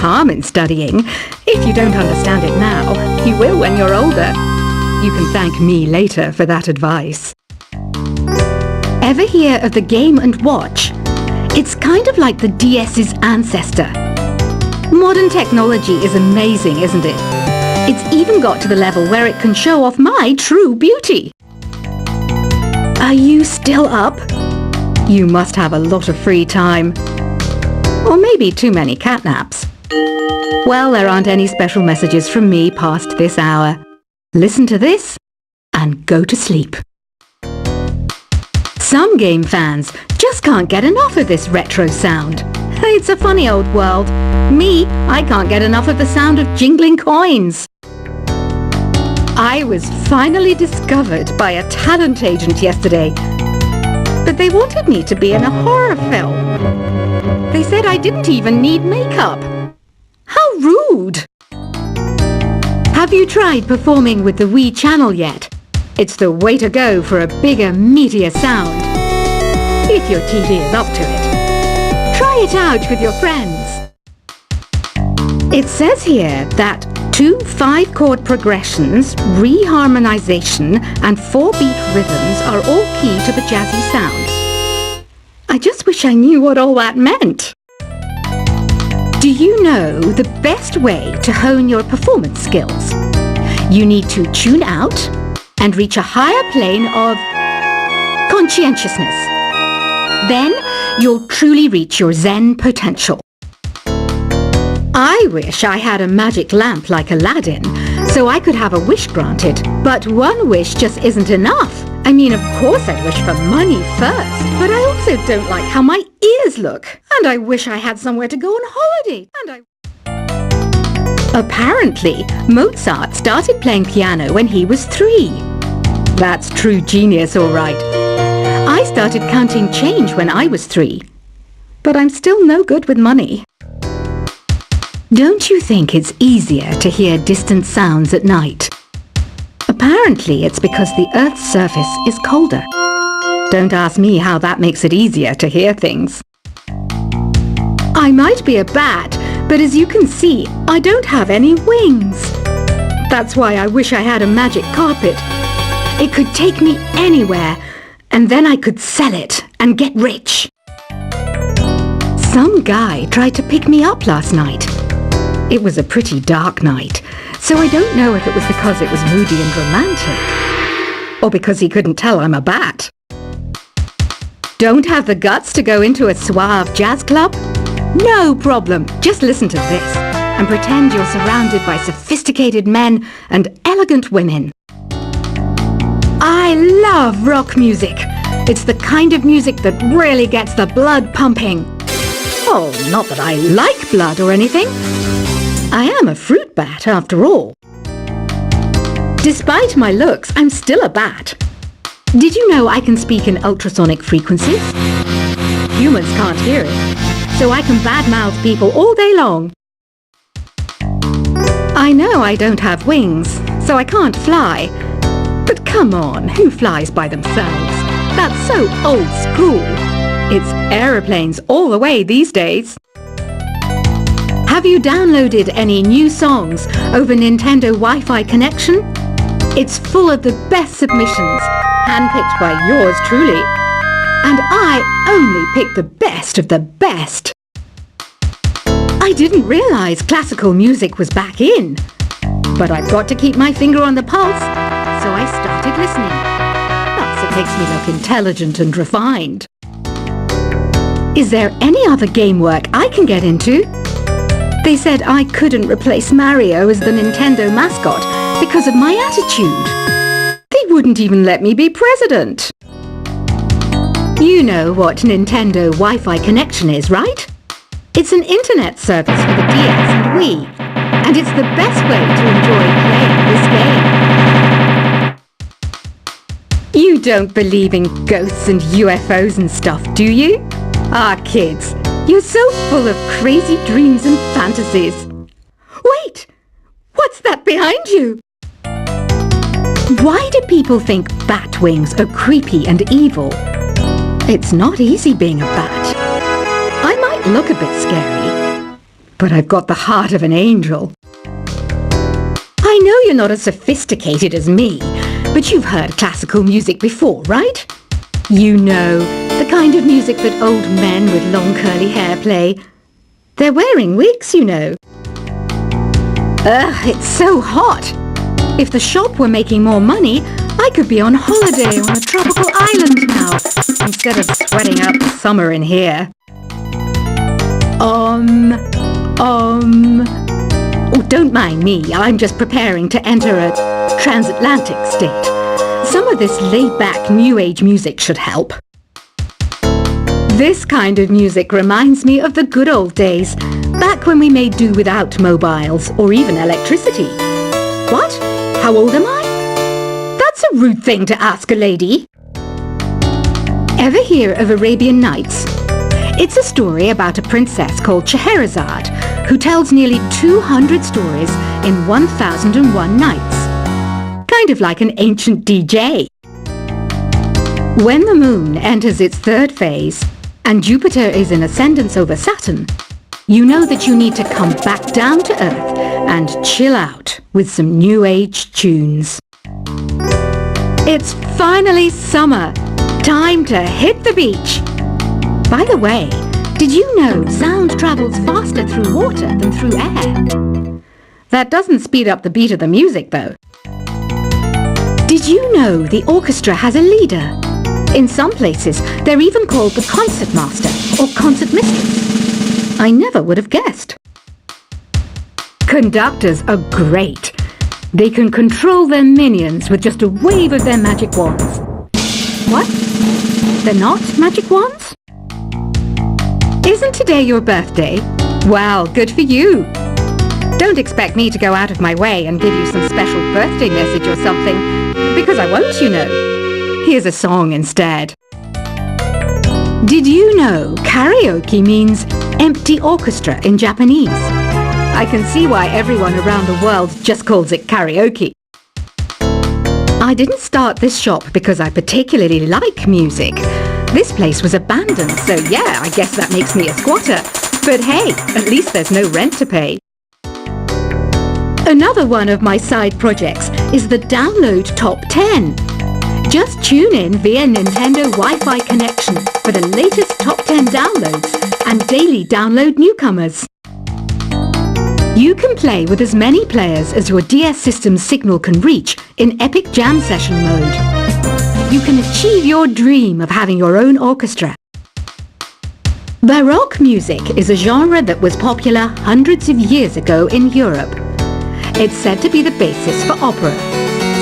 harm in studying. If you don't understand it now, you will when you're older. You can thank me later for that advice. Ever hear of the Game & Watch? It's kind of like the DS's ancestor. Modern technology is amazing, isn't it? It's even got to the level where it can show off my true beauty. Are you still up? You must have a lot of free time. Or maybe too many catnaps. Well, there aren't any special messages from me past this hour. Listen to this and go to sleep. Some game fans just can't get enough of this retro sound. It's a funny old world. Me, I can't get enough of the sound of jingling coins. I was finally discovered by a talent agent yesterday, but they wanted me to be in a horror film. They said I didn't even need makeup. How rude! Have you tried performing with the Wii channel yet? It's the way to go for a bigger, meatier sound. If your TV is up to it. Try it out with your friends. It says here that 2 5-chord progressions, reharmonization, and 4-beat rhythms are all key to the jazzy sound. I just wish I knew what all that meant. Do you know the best way to hone your performance skills? You need to tune out and reach a higher plane of conscientiousness. Then you'll truly reach your Zen potential. I wish I had a magic lamp like Aladdin, so I could have a wish granted. But one wish just isn't enough. I mean, of course I'd wish for money first, but I also don't like how my ears look. And I wish I had somewhere to go on holiday. Apparently, Mozart started playing piano when he was 3. That's true genius, all right. I started counting change when I was 3. But I'm still no good with money. Don't you think it's easier to hear distant sounds at night? Apparently, it's because the Earth's surface is colder. Don't ask me how that makes it easier to hear things. I might be a bat, but as you can see, I don't have any wings. That's why I wish I had a magic carpet. It could take me anywhere, and then I could sell it and get rich. Some guy tried to pick me up last night. It was a pretty dark night, so I don't know if it was because it was moody and romantic, or because he couldn't tell I'm a bat. Don't have the guts to go into a suave jazz club? No problem, just listen to this and pretend you're surrounded by sophisticated men and elegant women. I love rock music. It's the kind of music that really gets the blood pumping. Oh, not that I like blood or anything. I am a fruit bat, after all. Despite my looks, I'm still a bat. Did you know I can speak in ultrasonic frequencies? Humans can't hear it, so I can badmouth people all day long. I know I don't have wings, so I can't fly. But come on, who flies by themselves? That's so old school. It's aeroplanes all the way these days. Have you downloaded any new songs over Nintendo Wi-Fi connection? It's full of the best submissions, handpicked by yours truly. And I only pick the best of the best. I didn't realize classical music was back in. But I've got to keep my finger on the pulse, so I started listening. Plus, it makes me look intelligent and refined. Is there any other game work I can get into? They said I couldn't replace Mario as the Nintendo mascot because of my attitude. They wouldn't even let me be president. You know what Nintendo Wi-Fi connection is, right? It's an internet service for the DS and Wii, and it's the best way to enjoy playing this game. You don't believe in ghosts and UFOs and stuff, do you? Ah, kids, you're so full of crazy dreams and fantasies. Wait! What's that behind you? Why do people think bat wings are creepy and evil? It's not easy being a bat. I might look a bit scary, but I've got the heart of an angel. I know you're not as sophisticated as me, but you've heard classical music before, right? You know, the kind of music that old men with long curly hair play. They're wearing wigs, you know. Ugh, it's so hot. If the shop were making more money, I could be on holiday on a tropical island now, instead of sweating out the summer in here. Oh, don't mind me. I'm just preparing to enter a transatlantic state. Some of this laid-back New Age music should help. This kind of music reminds me of the good old days, back when we made do without mobiles or even electricity. What? How old am I? That's a rude thing to ask a lady. Ever hear of Arabian Nights? It's a story about a princess called Scheherazade, who tells nearly 200 stories in 1001 nights. Kind of like an ancient DJ. When the moon enters its third phase, and Jupiter is in ascendance over Saturn, you know that you need to come back down to Earth and chill out with some New Age tunes. It's finally summer. Time to hit the beach. By the way, did you know sound travels faster through water than through air? That doesn't speed up the beat of the music, though. Did you know the orchestra has a leader? In some places, they're even called the concert master or concert mistress. I never would have guessed. Conductors are great. They can control their minions with just a wave of their magic wands. What? They're not magic wands? Isn't today your birthday? Well, good for you. Don't expect me to go out of my way and give you some special birthday message or something, because I won't, you know. Here's a song instead. Did you know karaoke means empty orchestra in Japanese? I can see why everyone around the world just calls it karaoke. I didn't start this shop because I particularly like music. This place was abandoned, so yeah, I guess that makes me a squatter. But hey, at least there's no rent to pay. Another one of my side projects is the Download Top 10. Just tune in via Nintendo Wi-Fi connection for the latest top 10 downloads and daily download newcomers. You can play with as many players as your DS system's signal can reach in Epic Jam Session mode. You can achieve your dream of having your own orchestra. Baroque music is a genre that was popular hundreds of years ago in Europe. It's said to be the basis for opera.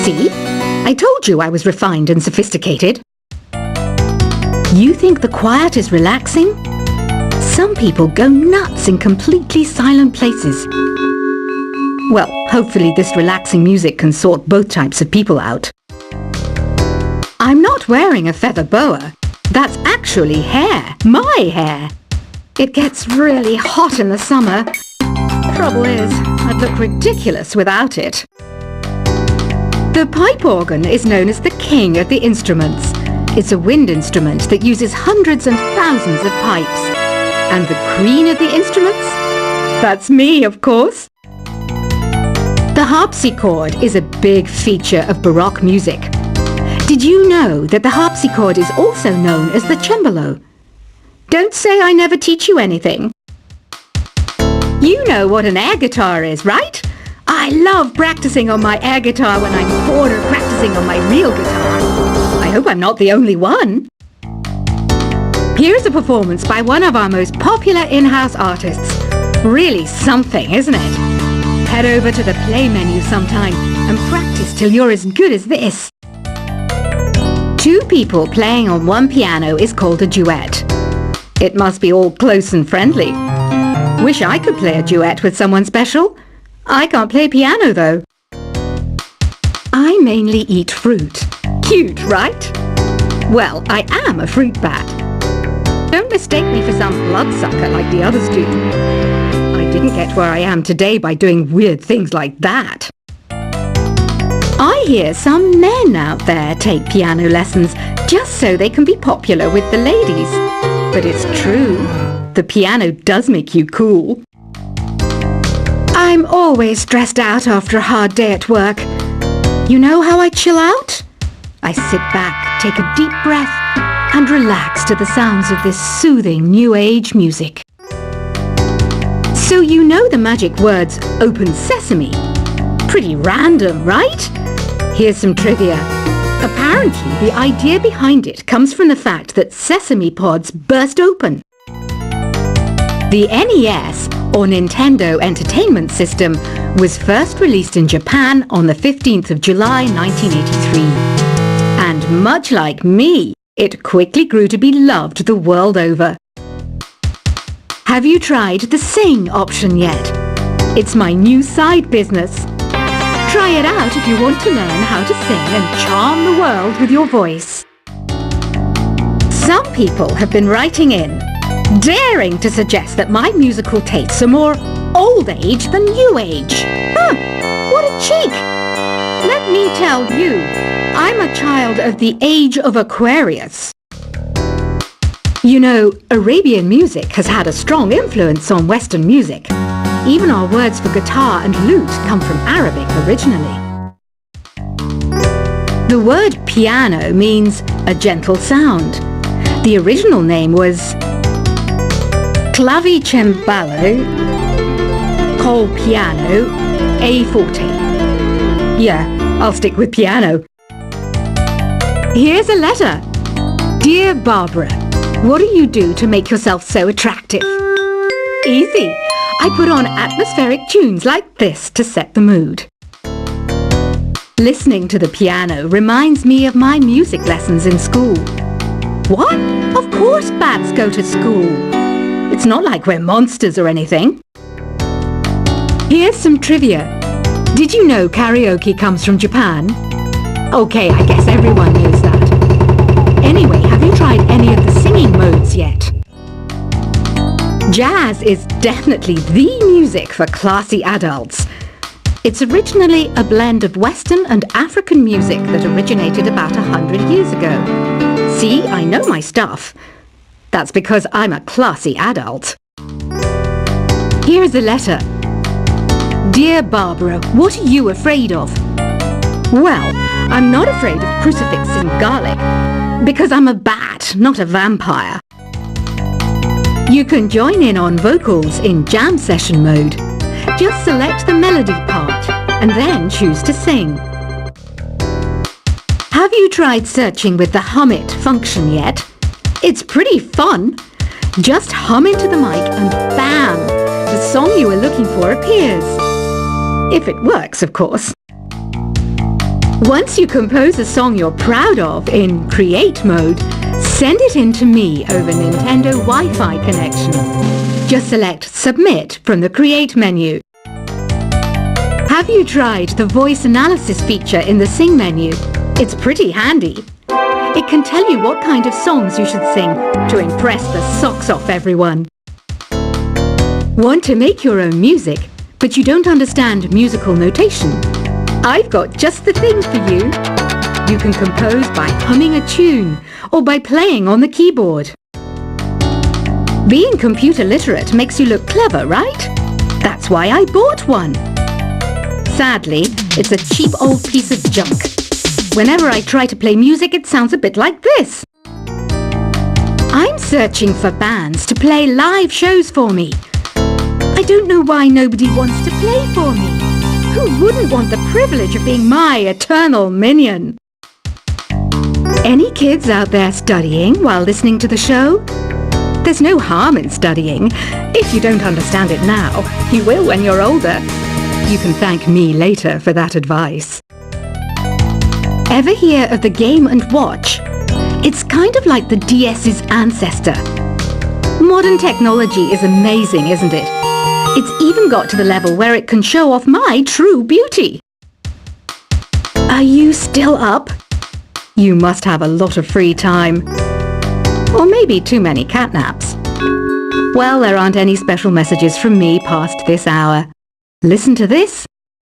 See? I told you I was refined and sophisticated. You think the quiet is relaxing? Some people go nuts in completely silent places. Well, hopefully this relaxing music can sort both types of people out. I'm not wearing a feather boa. That's actually hair. My hair. It gets really hot in the summer. Trouble is, I'd look ridiculous without it. The pipe organ is known as the king of the instruments. It's a wind instrument that uses hundreds and thousands of pipes. And the queen of the instruments? That's me, of course. The harpsichord is a big feature of Baroque music. Did you know that the harpsichord is also known as the cembalo? Don't say I never teach you anything. You know what an air guitar is, right? I love practicing on my air guitar when I'm bored of practicing on my real guitar. I hope I'm not the only one. Here's a performance by one of our most popular in-house artists. Really something, isn't it? Head over to the play menu sometime and practice till you're as good as this. Two people playing on one piano is called a duet. It must be all close and friendly. Wish I could play a duet with someone special. I can't play piano though. I mainly eat fruit. Cute, right? Well, I am a fruit bat. Don't mistake me for some bloodsucker like the others do. I didn't get where I am today by doing weird things like that. I hear some men out there take piano lessons just so they can be popular with the ladies. But it's true. The piano does make you cool. I'm always stressed out after a hard day at work. You know how I chill out? I sit back, take a deep breath, and relax to the sounds of this soothing new age music. So you know the magic words "Open Sesame"? Pretty random, right? Here's some trivia. Apparently, the idea behind it comes from the fact that sesame pods burst open. The NES, or Nintendo Entertainment System, was first released in Japan on the 15th of July 1983. And much like me, it quickly grew to be loved the world over. Have you tried the Sing option yet? It's my new side business. Try it out if you want to learn how to sing and charm the world with your voice. Some people have been writing in, daring to suggest that my musical tastes are more old age than new age. Huh, what a cheek! Let me tell you, I'm a child of the age of Aquarius. You know, Arabian music has had a strong influence on Western music. Even our words for guitar and lute come from Arabic originally. The word piano means a gentle sound. The original name was clavicembalo col piano a forte. Yeah, I'll stick with piano. Here's a letter. Dear Barbara, what do you do to make yourself so attractive? Easy. I put on atmospheric tunes like this to set the mood. Listening to the piano reminds me of my music lessons in school. What? Of course bats go to school. It's not like we're monsters or anything. Here's some trivia. Did you know karaoke comes from Japan? Okay, I guess everyone knows that. Anyway, have you tried any of the singing modes yet? Jazz is definitely the music for classy adults. It's originally a blend of Western and African music that originated about 100 years ago. See, I know my stuff. That's because I'm a classy adult. Here's a letter. Dear Barbara, what are you afraid of? Well, I'm not afraid of crucifix and garlic, because I'm a bat, not a vampire. You can join in on vocals in jam session mode. Just select the melody part and then choose to sing. Have you tried searching with the Hum It function yet? It's pretty fun. Just hum into the mic and bam! The song you were looking for appears. If it works, of course. Once you compose a song you're proud of in Create mode, send it in to me over Nintendo Wi-Fi connection. Just select Submit from the Create menu. Have you tried the voice analysis feature in the Sing menu? It's pretty handy. It can tell you what kind of songs you should sing to impress the socks off everyone. Want to make your own music, but you don't understand musical notation? I've got just the thing for you. You can compose by humming a tune or by playing on the keyboard. Being computer literate makes you look clever, right? That's why I bought one. Sadly, it's a cheap old piece of junk. Whenever I try to play music, it sounds a bit like this. I'm searching for bands to play live shows for me. I don't know why nobody wants to play for me. Who wouldn't want the privilege of being my eternal minion? Any kids out there studying while listening to the show? There's no harm in studying. If you don't understand it now, you will when you're older. You can thank me later for that advice. Ever hear of the Game & Watch? It's kind of like the DS's ancestor. Modern technology is amazing, isn't it? It's even got to the level where it can show off my true beauty. Are you still up? You must have a lot of free time. Or maybe too many catnaps. Well, there aren't any special messages from me past this hour. Listen to this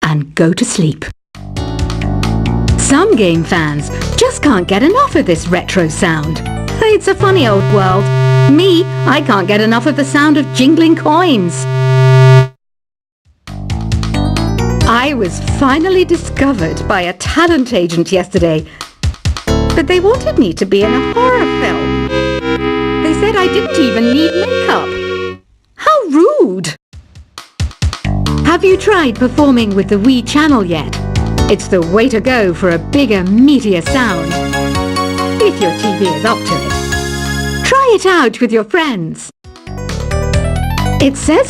and go to sleep. Some game fans just can't get enough of this retro sound. It's a funny old world. Me, I can't get enough of the sound of jingling coins. I was finally discovered by a talent agent yesterday, but they wanted me to be in a horror film. They said I didn't even need makeup. How rude! Have you tried performing with the Wii channel yet? It's the way to go for a bigger, meatier sound. If your TV is up to it. Try it out with your friends. It says